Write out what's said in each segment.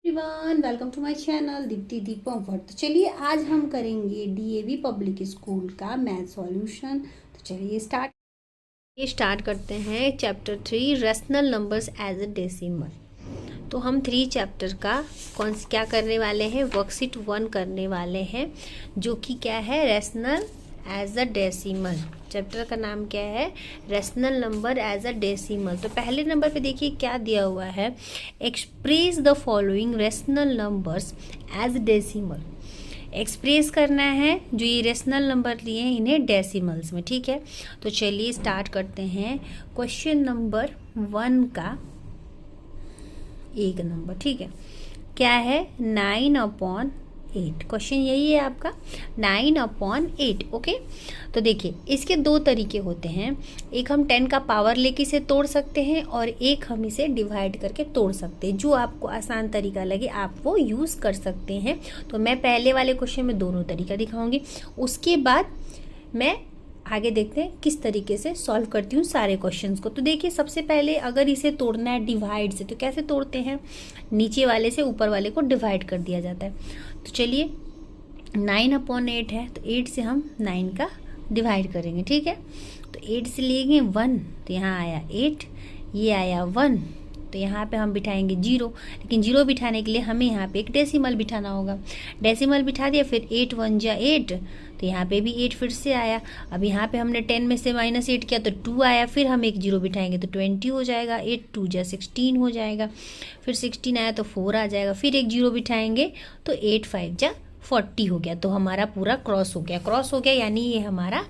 Everyone, welcome to my channel Deepti Deepam for. तो चलिए आज हम करेंगे डीएवी पब्लिक स्कूल का मैथ सॉल्यूशन। तो चलिए स्टार्ट करते हैं chapter 3 rational numbers as a decimal. तो हम 3 चैप्टर का क्या करने वाले हैं, वर्कशीट 1 करने वाले हैं, जो कि क्या है, rational as a decimal. Chapter का नाम क्या है, rational number as a decimal. तो पहले नंबर पे देखिए क्या दिया हुआ है, express the following rational numbers as decimal. Express करना है जो ये रेशनल नंबर लिए हैं इन्हें डेसिमल्स में, ठीक है। तो चलिए स्टार्ट करते हैं क्वेश्चन नंबर 1 का एक नंबर, ठीक है। क्या है, 9/8। क्वेश्चन यही है आपका, 9/8। ओके, तो देखिए इसके 2 तरीके होते हैं। एक हम 10 का पावर लेके इसे तोड़ सकते हैं और एक हम इसे डिवाइड करके तोड़ सकते हैं। जो आपको आसान तरीका लगे आप वो यूज़ कर सकते हैं। तो मैं पहले वाले क्वेश्चन में दोनों तरीका दिखाऊंगी, उसके बाद मैं आगे देखते हैं किस तरीके से सॉल्व करती हूँ सारे क्वेश्चंस को। तो देखिए सबसे पहले अगर इसे तोड़ना है डिवाइड से, तो कैसे तोड़ते हैं, नीचे वाले से ऊपर वाले को डिवाइड कर दिया जाता है। तो चलिए 9/8 है, तो 8 से हम 9 का डिवाइड करेंगे, ठीक है। तो 8 से लेंगे 1, तो यहाँ आया 8, ये आया 1, तो यहाँ पे हम बिठाएंगे 0। लेकिन 0 बिठाने के लिए हमें यहाँ पे एक डेसिमल बिठाना होगा। डेसिमल बिठा दिया, फिर 8 1 जा 8, तो यहाँ पे भी 8 फिर से आया। अब यहाँ पे हमने 10 में से -8 किया तो 2 आया, फिर हम एक 0 बिठाएंगे तो 20 हो जाएगा। 8 2 जा 16 हो जाएगा, फिर 16 आया तो 4 आ जाएगा, फिर एक 0 बिठाएंगे तो 8 5 जा 40 हो गया। तो हमारा पूरा क्रॉस हो गया, यानी ये हमारा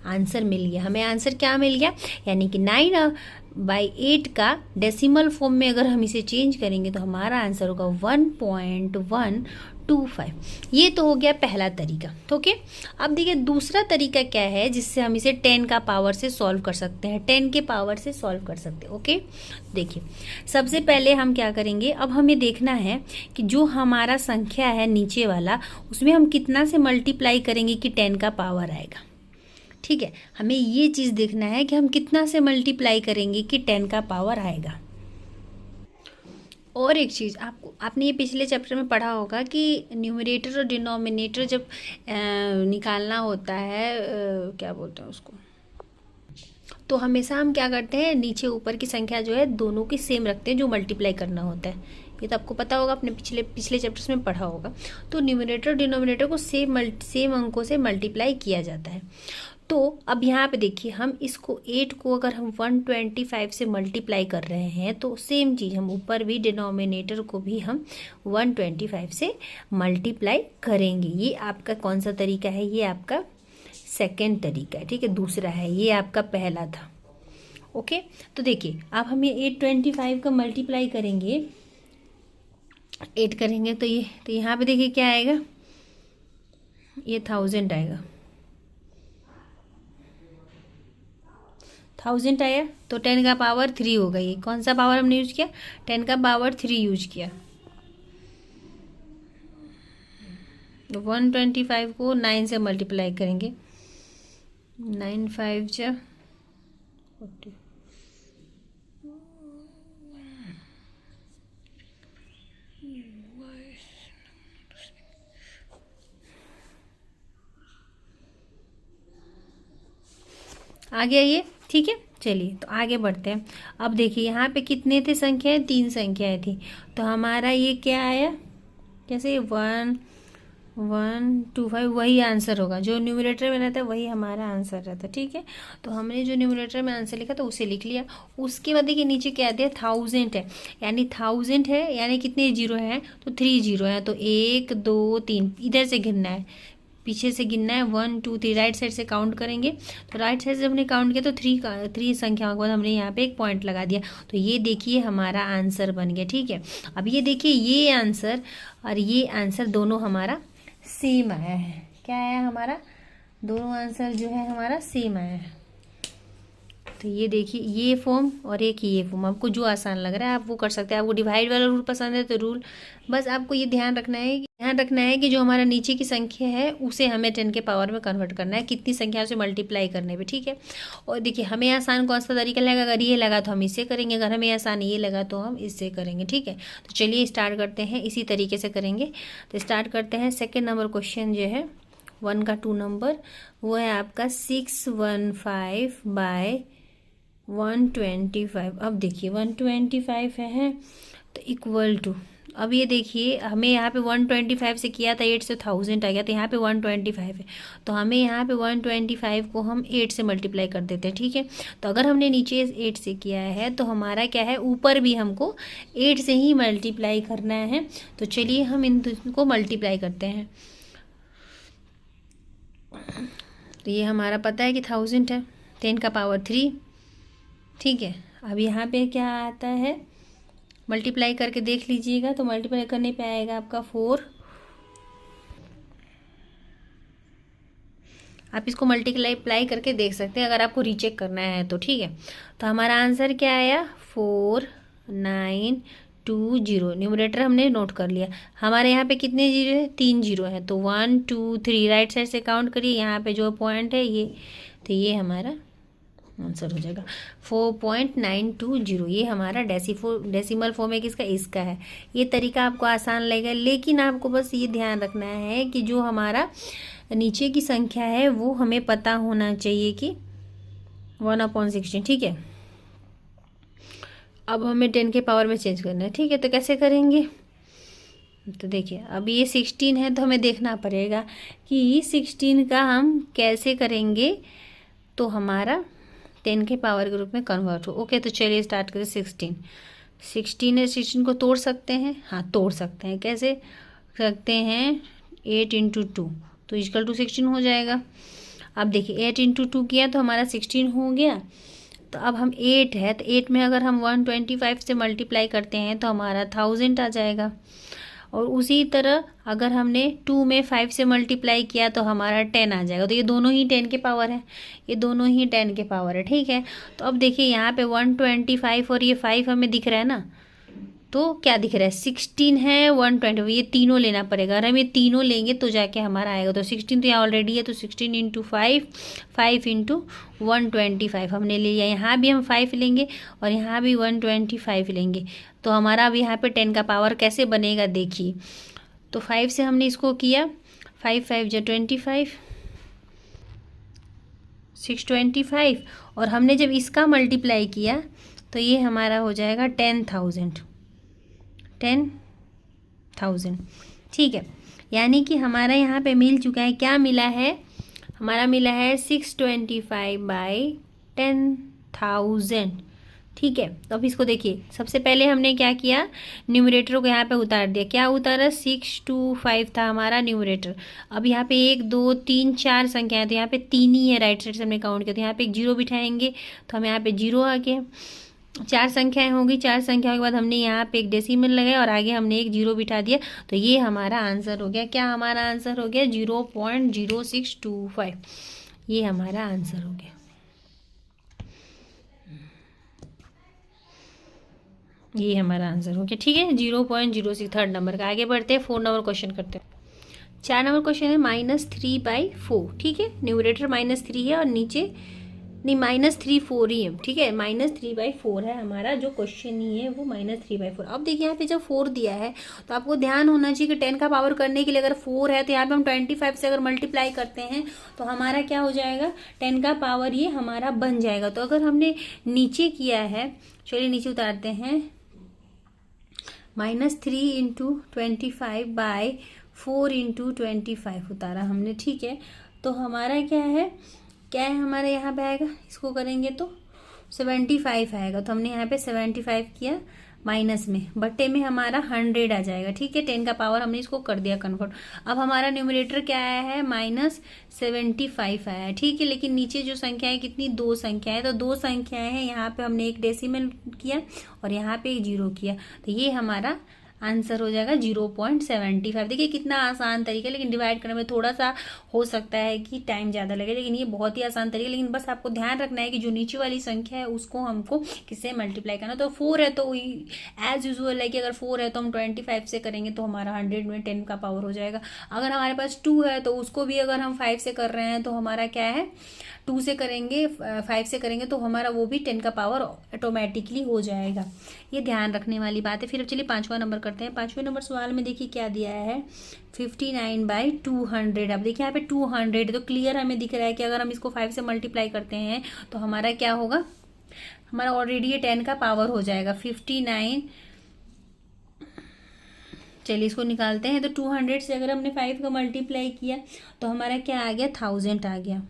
आंसर मिल गया। हमें आंसर क्या मिल गया, यानी कि 9/8 का डेसिमल फॉर्म में अगर हम इसे चेंज करेंगे तो हमारा आंसर होगा 1.125। ये तो हो गया पहला तरीका, ओके। अब देखिए दूसरा तरीका क्या है जिससे हम इसे 10 का पावर से सॉल्व कर सकते हैं, 10 के पावर से सॉल्व कर सकते हैं, ओके। देखिए सबसे पहले हम क्या करेंगे, अब हमें देखना है कि जो हमारा संख्या है नीचे वाला, उसमें हम कितना से मल्टीप्लाई करेंगे कि 10 का पावर आएगा, ठीक है। हमें ये चीज़ देखना है कि हम कितना से मल्टीप्लाई करेंगे कि 10 का पावर आएगा। और एक चीज़ आपने ये पिछले चैप्टर में पढ़ा होगा कि न्यूमरेटर और डिनोमिनेटर जब निकालना होता है, क्या बोलते हैं उसको, तो हमेशा हम क्या करते हैं, नीचे ऊपर की संख्या जो है दोनों की सेम रखते हैं जो मल्टीप्लाई करना होता है। ये तो आपको पता होगा, अपने पिछले चैप्टर्स में पढ़ा होगा। तो न्यूमरेटर और डिनोमिनेटर को सेम अंकों से मल्टीप्लाई किया जाता है। तो अब यहाँ पे देखिए हम इसको 8 को अगर हम 125 से मल्टीप्लाई कर रहे हैं तो सेम चीज़ हम ऊपर भी डिनोमिनेटर को भी हम 125 से मल्टीप्लाई करेंगे। ये आपका कौन सा तरीका है, ये आपका सेकेंड तरीका है, ठीक है। दूसरा है, ये आपका पहला था, ओके। तो देखिए अब हम ये 825 का मल्टीप्लाई करेंगे, 8 करेंगे तो यहाँ पे देखिए क्या आएगा, ये 1000 आएगा। 1000 आया तो 10 का पावर 3 हो गई। कौन सा पावर हमने यूज किया, 10 का पावर 3 यूज किया। 125 को 9 से मल्टीप्लाई करेंगे, 9 5 जा 40। आ गया ये, ठीक है। चलिए तो आगे बढ़ते हैं। अब देखिए यहाँ पे कितने थे संख्याएं, 3 संख्याएं थी। तो हमारा ये क्या आया, कैसे 1.125 वही आंसर होगा, जो न्यूमरेटर में रहता है वही हमारा आंसर रहता है, ठीक है। तो हमने जो न्यूमरेटर में आंसर लिखा था उसे लिख लिया। उसके बाद देखिए नीचे क्या दिया, 1000 है, यानी 1000 है, यानी कितने जीरो हैं, तो 3 जीरो हैं। तो 1 2 3 इधर से गिनना है, पीछे से गिनना है, 1 2 3 राइट साइड से काउंट करेंगे। तो राइट साइड से हमने काउंट किया तो 3 संख्याओं के बाद हमने यहाँ पे एक पॉइंट लगा दिया। तो ये देखिए हमारा आंसर बन गया, ठीक है। अब ये देखिए ये आंसर और ये आंसर दोनों हमारा सेम आया है। क्या आया हमारा, दोनों आंसर जो है हमारा सेम आया है। तो ये देखिए ये फॉर्म और एक ये फॉर्म, आपको जो आसान लग रहा है आप वो कर सकते हैं। आपको डिवाइड वाला रूल पसंद है तो रूल, बस आपको ये ध्यान रखना है कि ध्यान रखना है कि जो हमारा नीचे की संख्या है उसे हमें 10 के पावर में कन्वर्ट करना है, कितनी संख्या से मल्टीप्लाई करने पे, ठीक है। और देखिए हमें आसान कौन सा तरीका लगा, अगर ये लगा तो हम इससे करेंगे, अगर हमें आसान ये लगा तो हम इससे करेंगे, ठीक है। तो चलिए स्टार्ट करते हैं, इसी तरीके से करेंगे। तो स्टार्ट करते हैं। सेकेंड नंबर क्वेश्चन जो है 1 का 2 नंबर, वो है आपका 615 बाय 125। अब देखिए 125 है तो इक्वल टू, अब ये देखिए हमें यहाँ पे 125 से किया था 8 से 1000 आ गया, तो यहाँ पे 125 है, तो हमें यहाँ पे 125 को हम 8 से मल्टीप्लाई कर देते हैं, ठीक है। तो अगर हमने नीचे 8 से किया है तो हमारा क्या है, ऊपर भी हमको 8 से ही मल्टीप्लाई करना है। तो चलिए हम इनको मल्टीप्लाई करते हैं। तो ये हमारा पता है कि 1000 है, 10 का पावर 3, ठीक है। अब यहाँ पे क्या आता है, मल्टीप्लाई करके देख लीजिएगा, तो मल्टीप्लाई करने पे आएगा आपका 4। आप इसको मल्टीप्लाई करके देख सकते हैं अगर आपको रीचेक करना है तो, ठीक है। तो हमारा आंसर क्या आया, 4920। न्यूमरेटर हमने नोट कर लिया। हमारे यहाँ पे कितने जीरो है, 3 जीरो है, तो 1 2 3 राइट साइड से काउंट करिए, यहाँ पे जो पॉइंट है ये, तो ये हमारा आंसर हो जाएगा 4.920। ये हमारा डेसिमल फॉर्म है किसका, इसका है। ये तरीका आपको आसान लगेगा, लेकिन आपको बस ये ध्यान रखना है कि जो हमारा नीचे की संख्या है वो हमें पता होना चाहिए कि 1/16, ठीक है। अब हमें 10 के पावर में चेंज करना है, ठीक है। तो कैसे करेंगे, तो देखिए अब ये 16 है, तो हमें देखना पड़ेगा कि 16 का हम कैसे करेंगे तो हमारा 10 के पावर के रूप में कन्वर्ट हो। ओके, तो चलिए स्टार्ट करें। 16 है, 16 को तोड़ सकते हैं, हाँ तोड़ सकते हैं। कैसे सकते हैं, 8 × 2 तो इक्वल टू 16 हो जाएगा। अब देखिए 8 × 2 किया तो हमारा 16 हो गया। तो अब हम 8 है, तो 8 में अगर हम 125 से मल्टीप्लाई करते हैं तो हमारा 1000 आ जाएगा। और उसी तरह अगर हमने 2 में 5 से मल्टीप्लाई किया तो हमारा 10 आ जाएगा। तो ये दोनों ही 10 के पावर है, ये दोनों ही 10 के पावर है, ठीक है। तो अब देखिए यहाँ पे 125 और ये 5 हमें दिख रहा है ना, तो क्या दिख रहा है, 16 है, 120, ये तीनों लेना पड़ेगा। अगर हम ये तीनों लेंगे तो जाके हमारा आएगा। तो 16 तो यहाँ ऑलरेडी है, तो 16 × 5, 5 × 125 हमने ले लिया। यहाँ भी हम 5 लेंगे और यहाँ भी 125 लेंगे, तो हमारा अब यहाँ पे 10 का पावर कैसे बनेगा देखिए। तो 5 से हमने इसको किया, 5 5 × 25, 625, और हमने जब इसका मल्टीप्लाई किया तो ये हमारा हो जाएगा 10,000, ठीक है। यानी कि हमारा यहाँ पे मिल चुका है, क्या मिला है, हमारा मिला है 625/10,000, ठीक है। तो अब इसको देखिए, सबसे पहले हमने क्या किया, न्यूमरेटर को यहाँ पे उतार दिया। क्या उतारा, 625 था हमारा न्यूमरेटर। अब यहाँ पे 1 2 3 4 संख्या है, तो यहाँ पे 3 ही है, राइट साइड से हमने काउंट किया, तो यहाँ पे एक 0 बिठाएंगे तो हमें यहाँ पे 0 आ गया। 4 संख्याएं होंगी, 4 संख्याओं के बाद हमने यहाँ पे एक डेसिमल लगाया और आगे हमने एक 0 बिठा दिया, तो ये हमारा आंसर हो गया। क्या हमारा आंसर हो गया, 0.0625, ये हमारा आंसर हो गया। ये हमारा आंसर हो गया, ठीक है, 0.06। थर्ड नंबर का आगे बढ़ते हैं, 4 नंबर क्वेश्चन करते हैं। 4 नंबर क्वेश्चन है -3/4, ठीक है। न्यूमरेटर -3 है और नीचे नहीं -3 4 ही है, ठीक है। -3/4 है हमारा जो क्वेश्चन ही है, वो -3/4। अब देखिए यहाँ पे जब 4 दिया है तो आपको ध्यान होना चाहिए कि 10 का पावर करने के लिए अगर 4 है तो यहाँ पे हम 25 से अगर मल्टीप्लाई करते हैं तो हमारा क्या हो जाएगा, 10 का पावर ये हमारा बन जाएगा। तो अगर हमने नीचे किया है, चलिए नीचे उतारते हैं, -3 × 25/4 × 25 उतारा हमने, ठीक है। तो हमारा क्या है हमारे यहाँ पे आएगा, इसको करेंगे तो 75 आएगा। तो हमने यहाँ पे 75 किया, माइनस में, बट्टे में हमारा 100 आ जाएगा, ठीक है। 10 का पावर हमने इसको कर दिया कन्वर्ट। अब हमारा न्यूमरेटर क्या आया है, -75 आया है, ठीक है। लेकिन नीचे जो संख्या है कितनी, 2 संख्या है, तो 2 संख्याएं हैं, यहाँ पे हमने एक डेसिमल किया और यहाँ पे एक 0 किया, तो ये हमारा आंसर हो जाएगा 0.75। देखिए कितना आसान तरीका है, लेकिन डिवाइड करने में थोड़ा सा हो सकता है कि टाइम ज़्यादा लगे, लेकिन ये बहुत ही आसान तरीका है। लेकिन बस आपको ध्यान रखना है कि जो नीचे वाली संख्या है उसको हमको किससे मल्टीप्लाई करना। तो 4 है तो एज यूजुअल है कि अगर 4 है तो हम 25 से करेंगे तो हमारा 100 में 10 का पावर हो जाएगा। अगर हमारे पास 2 है तो उसको भी अगर हम 5 से कर रहे हैं तो हमारा क्या है, 2 से करेंगे 5 से करेंगे तो हमारा वो भी 10 का पावर ऑटोमेटिकली हो जाएगा। ये ध्यान रखने वाली बात है। फिर अब चलिए 5वां नंबर करते हैं। 5वें नंबर सवाल में देखिए क्या दिया है, 59/200। अब देखिए यहाँ पे 200 तो क्लियर हमें दिख रहा है कि अगर हम इसको 5 से मल्टीप्लाई करते हैं तो हमारा क्या होगा, हमारा ऑलरेडी ये 10 का पावर हो जाएगा 59। चलिए इसको निकालते हैं। तो 200 से अगर हमने 5 का मल्टीप्लाई किया तो हमारा क्या आ गया, 1000 आ गया।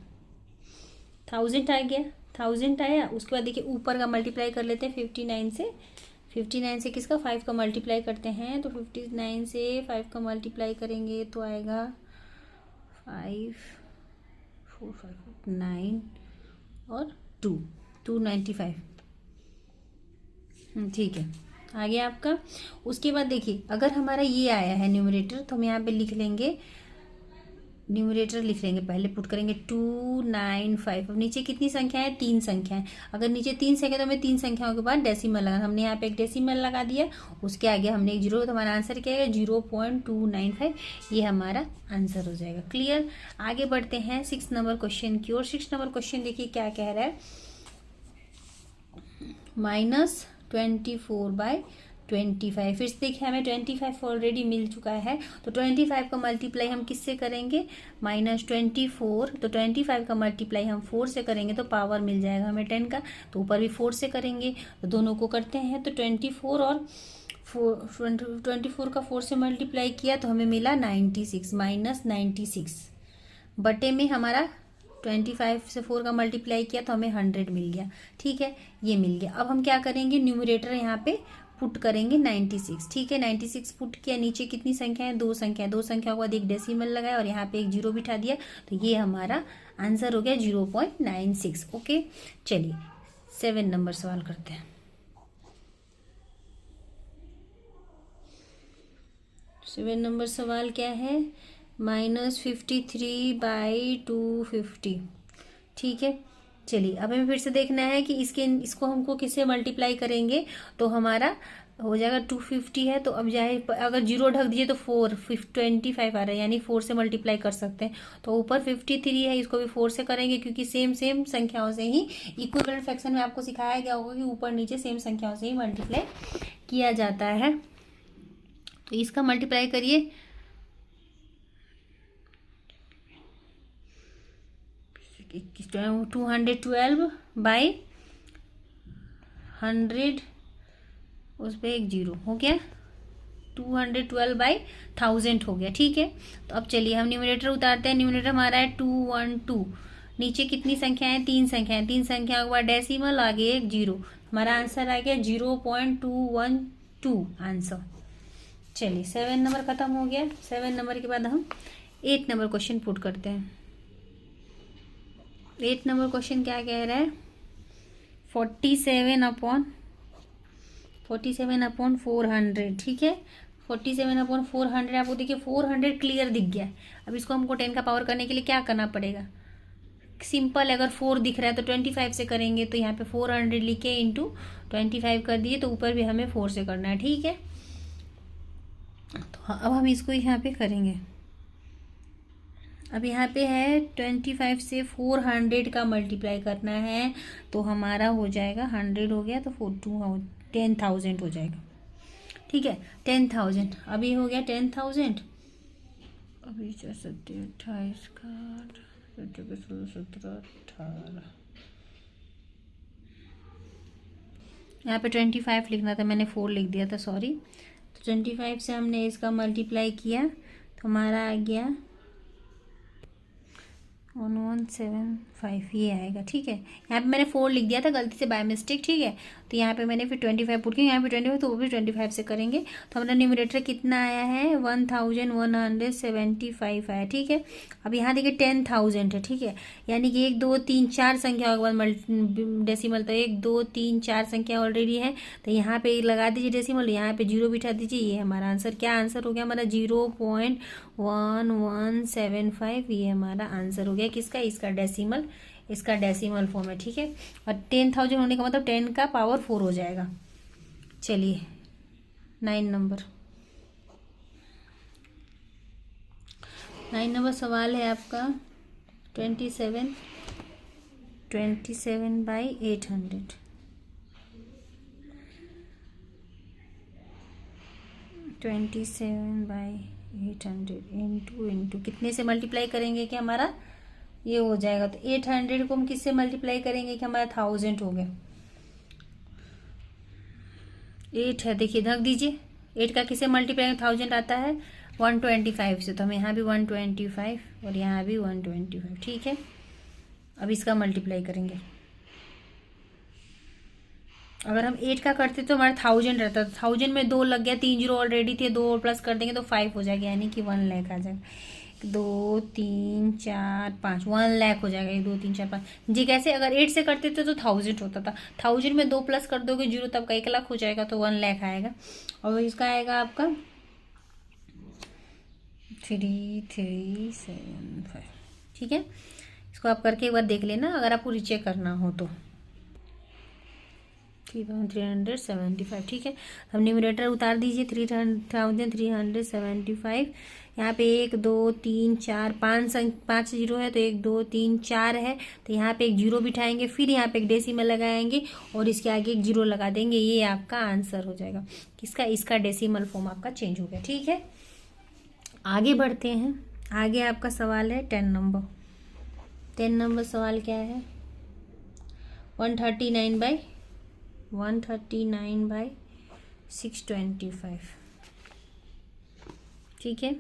1000 आ गया, 1000 आया। उसके बाद देखिए ऊपर का मल्टीप्लाई कर लेते हैं 59 से। 59 से किसका, 5 का मल्टीप्लाई करते हैं। तो 59 से 5 का मल्टीप्लाई करेंगे तो आएगा 5 4 5 9 और 295। ठीक है, आ गया आपका। उसके बाद देखिए अगर हमारा ये आया है न्यूमरेटर तो हम यहाँ पे लिख लेंगे, न्यूमरेटर लिख लेंगे, पहले पुट करेंगे 295। अब नीचे कितनी संख्या है, 3 संख्या है। अगर नीचे 3 संख्या तो हमें 3 संख्याओं के बाद डेसिमल लगाना। हमने यहाँ पे एक डेसिमल लगा दिया, उसके आगे हमने एक जीरो, तो हमारा आंसर क्या है 0.295। ये हमारा आंसर हो जाएगा। क्लियर। आगे बढ़ते हैं 6 नंबर क्वेश्चन की ओर। 6 नंबर क्वेश्चन देखिए क्या कह रहा है, -24/25। फिर से देखिए हमें 25 ऑलरेडी मिल चुका है, तो 25 का मल्टीप्लाई हम किससे करेंगे, -24। तो 25 का मल्टीप्लाई हम 4 से करेंगे तो पावर मिल जाएगा हमें 10 का, तो ऊपर भी 4 से करेंगे। तो दोनों को करते हैं, तो 24 और 24 का 4 से मल्टीप्लाई किया तो हमें मिला 96, -96 बटे में हमारा 25 से 4 का मल्टीप्लाई किया तो हमें 100 मिल गया। ठीक है, ये मिल गया। अब हम क्या करेंगे, न्यूमरेटर यहाँ पे पुट करेंगे 96। ठीक है, 96 पुट किया। नीचे कितनी संख्या है, 2 संख्या है। 2 संख्या के बाद एक डेसिमल लगाया और यहाँ पे एक जीरो बिठा दिया, तो ये हमारा आंसर हो गया 0.96। ओके, चलिए 7 नंबर सवाल करते हैं। 7 नंबर सवाल क्या है, -53/250। ठीक है, चलिए अब हमें फिर से देखना है कि इसको हमको किससे मल्टीप्लाई करेंगे, तो हमारा हो जाएगा 250 है। तो अब जाए अगर जीरो ढक दीजिए तो 25 आ रहा है, यानी 4 से मल्टीप्लाई कर सकते हैं। तो ऊपर 53 है, इसको भी 4 से करेंगे क्योंकि सेम संख्याओं से ही, इक्विवेलेंट फ्रैक्शन में आपको सिखाया गया होगा कि ऊपर नीचे सेम संख्याओं से ही मल्टीप्लाई किया जाता है। तो इसका मल्टीप्लाई करिए, 212/100, उस पर एक जीरो हो गया, 212/1000 हो गया। ठीक है, तो अब चलिए हम न्यूमरेटर उतारते हैं। न्यूमरेटर हमारा है 212। नीचे कितनी संख्या है, 3 संख्या है। 3 संख्या के बाद डेसिमल, आगे एक जीरो, हमारा आंसर आ गया 0.212 आंसर। चलिए 7 नंबर खत्म हो गया। 7 नंबर के बाद हम 8 नंबर क्वेश्चन पुट करते हैं। 8 नंबर क्वेश्चन क्या कह रहा है, 47/400। ठीक है, 47/400 आपको देखिए 400 क्लियर दिख गया है। अब इसको हमको 10 का पावर करने के लिए क्या करना पड़ेगा, सिंपल है। अगर 4 दिख रहा है तो 25 से करेंगे, तो यहाँ पे 400 लिखे इंटू 25 कर दिए, तो ऊपर भी हमें 4 से करना है। ठीक है, तो अब हम इसको यहाँ पे करेंगे। अब यहाँ पे है 25 से 400 का मल्टीप्लाई करना है, तो हमारा हो जाएगा 100 हो गया, तो 10,000 हो जाएगा। ठीक है, 10,000 अभी हो गया 10,000। अभी 27 28 का 16 17 18, यहाँ पे 25 लिखना था, मैंने 4 लिख दिया था, सॉरी। तो 25 से हमने इसका मल्टीप्लाई किया तो हमारा आ गया 1175, ये आएगा। ठीक है, यहाँ पे मैंने 4 लिख दिया था गलती से बाय मिस्टेक। ठीक है, तो यहाँ पे मैंने फिर 25 पुट किया, यहाँ पे 25 तो वो भी 25 से करेंगे। तो हमारा न्यूमरेटर कितना आया है 1175 आया, ठीक है। अब यहाँ देखिए 10,000 है, ठीक है, यानी कि 1 2 3 4 संख्या के बाद डेसिमल, तो 1 2 3 4 संख्या ऑलरेडी है, तो यहाँ पे लगा दीजिए डेसिमल, यहाँ पे 0 बिठा दीजिए। ये हमारा आंसर, क्या आंसर हो गया हमारा 0.1175, ये हमारा आंसर हो गया किसका, इसका डेसिमल, इसका डेसिमल फॉर्म है, ठीक है। और 10,000 होने का मतलब 10 का पावर 4 हो जाएगा। चलिए 9 नंबर सवाल है आपका 27 बाई 800, 27 बाई 800 इंटू कितने से मल्टीप्लाई करेंगे कि हमारा ये हो जाएगा। तो 800 को हम किससे मल्टीप्लाई करेंगे कि हमारा 1000 हो गया। 8 है, देखिए ढक दीजिए, 8 का किससे मल्टीप्लाई 1000 आता है 125 से, तो हम यहाँ भी 125 और यहाँ भी 125, ठीक है। अब इसका मल्टीप्लाई करेंगे, अगर हम 8 का करते तो हमारा 1000 रहता, तो 1000 में 2 लग गया, 3 जीरो ऑलरेडी थे, 2 और प्लस कर देंगे तो 5 हो जाएगा, यानी कि 1 लाख आ जाएगा। 2 3 4 5 1 लाख हो जाएगा, 1 2 3 4 5 जी। कैसे, अगर 8 से करते थे तो 1000 होता था, 1000 में 2 प्लस कर दोगे जीरो, तब का 1 लाख हो जाएगा, तो 1 लाख आएगा। और इसका आएगा आपका 3375, ठीक है। इसको आप करके एक बार देख लेना अगर आपको रीचेक करना हो तो। 3,375, ठीक है। हम न्यूमरेटर उतार दीजिए 3,375, यहाँ पे 1 2 3 4 5 जीरो है, तो 1 2 3 4 है, तो यहाँ पे एक जीरो बिठाएंगे, फिर यहाँ पे एक डेसिमल लगाएंगे और इसके आगे एक जीरो लगा देंगे, ये आपका आंसर हो जाएगा किसका, इसका डेसिमल फॉर्म आपका चेंज हो गया, ठीक है। आगे बढ़ते हैं, आगे आपका सवाल है 10 नंबर। 10 नंबर सवाल क्या है 139 बाई 625, ठीक है।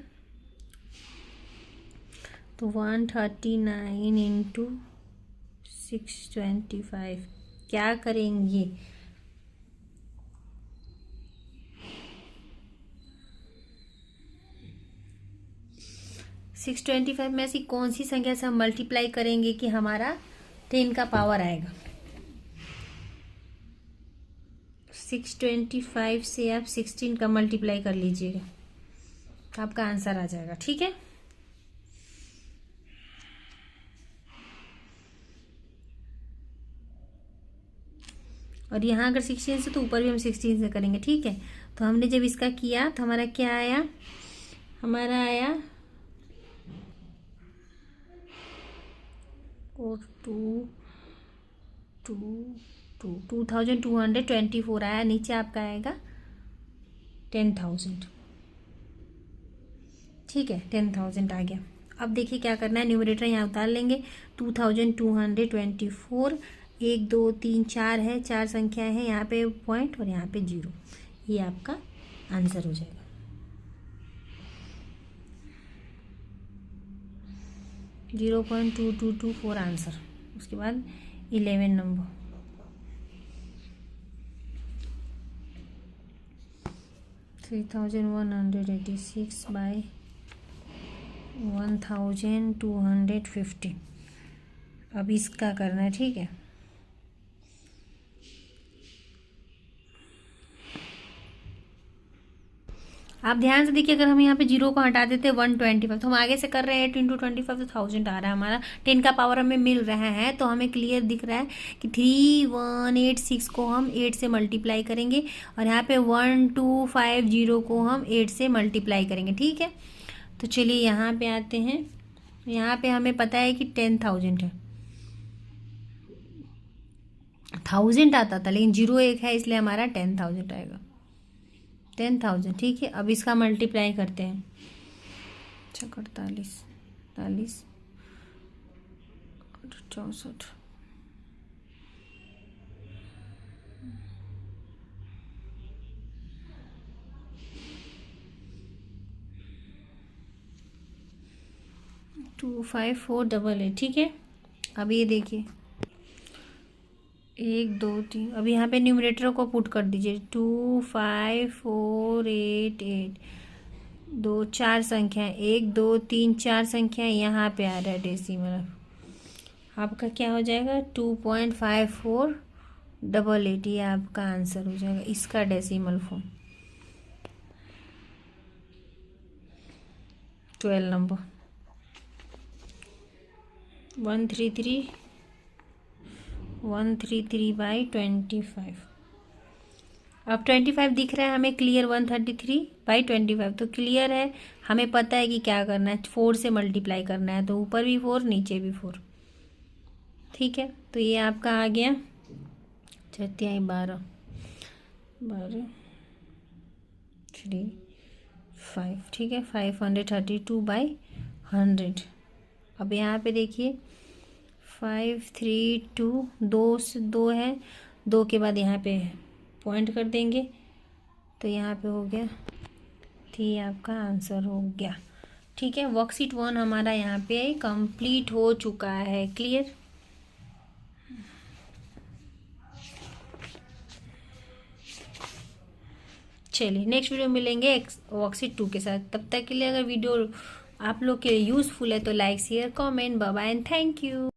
तो 139 इंटू 625 क्या करेंगे, सिक्स 25 में ऐसी कौन सी संख्या से हम मल्टीप्लाई करेंगे कि हमारा 10 का पावर आएगा। 625 से आप 16 का मल्टीप्लाई कर लीजिएगा, तो आपका आंसर आ जाएगा, ठीक है। और यहाँ अगर 16 से, तो ऊपर भी हम 16 से करेंगे, ठीक है। तो हमने जब इसका किया तो हमारा क्या आया, हमारा आया 2224 आया, नीचे आपका आएगा 10,000, ठीक है, 10,000 आ गया। अब देखिए क्या करना है, न्यूमरेटर यहाँ उतार लेंगे, 2224, 1 2 3 4 है, 4 संख्या है, यहाँ पे पॉइंट और यहाँ पे जीरो, ये आपका आंसर हो जाएगा। .2224 आंसर। उसके बाद 11 नंबर, 3186 बाई 1250। अब इसका करना है, ठीक है। आप ध्यान से देखिए, अगर हम यहाँ पे जीरो को हटा देते 125, तो हम आगे से कर रहे हैं 8 इंटू 25, तो 1000 आ रहा है हमारा, 10 का पावर हमें मिल रहा है, तो हमें क्लियर दिख रहा है कि 3186 को हम 8 से मल्टीप्लाई करेंगे और यहाँ पे 1250 को हम 8 से मल्टीप्लाई करेंगे, ठीक है। तो चलिए यहाँ पे आते हैं, यहाँ पे हमें पता है कि 10,000 है, 1000 आता था लेकिन जीरो एक है, इसलिए हमारा 10,000 आएगा, 10,000, ठीक है। अब इसका मल्टीप्लाई करते हैं, 48 44 64 25488, ठीक है। अब ये देखिए 1 2 3, अब यहाँ पे न्यूमरेटर को पुट कर दीजिए। 2 5 4 8 8, 2 4 संख्याएं, 1 2 3 4 संख्याएं यहाँ पे आ रहा है डेसिमल। आपका क्या हो जाएगा 2.5488, ये आपका आंसर हो जाएगा इसका डेसिमल फॉर्म। 12 नंबर 133/25। अब 25 दिख रहा है हमें क्लियर, 133/25 तो क्लियर है। हमें पता है कि क्या करना है, 4 से मल्टीप्लाई करना है, तो ऊपर भी 4 नीचे भी 4। ठीक है, तो ये आपका आ गया 12 12 3 5। ठीक है, 532/100। अब यहाँ पे देखिए 5 3 2, 2 से 2 है, 2 के बाद यहाँ पे पॉइंट कर देंगे तो यहाँ पे हो गया, तो ये आपका आंसर हो गया। ठीक है, वर्कशीट 1 हमारा यहाँ पे कंप्लीट हो चुका है। क्लियर। चलिए नेक्स्ट वीडियो मिलेंगे वर्कशीट 2 के साथ। तब तक के लिए अगर वीडियो आप लोग के लिए यूज़फुल है तो like share comment, bye bye and thank you.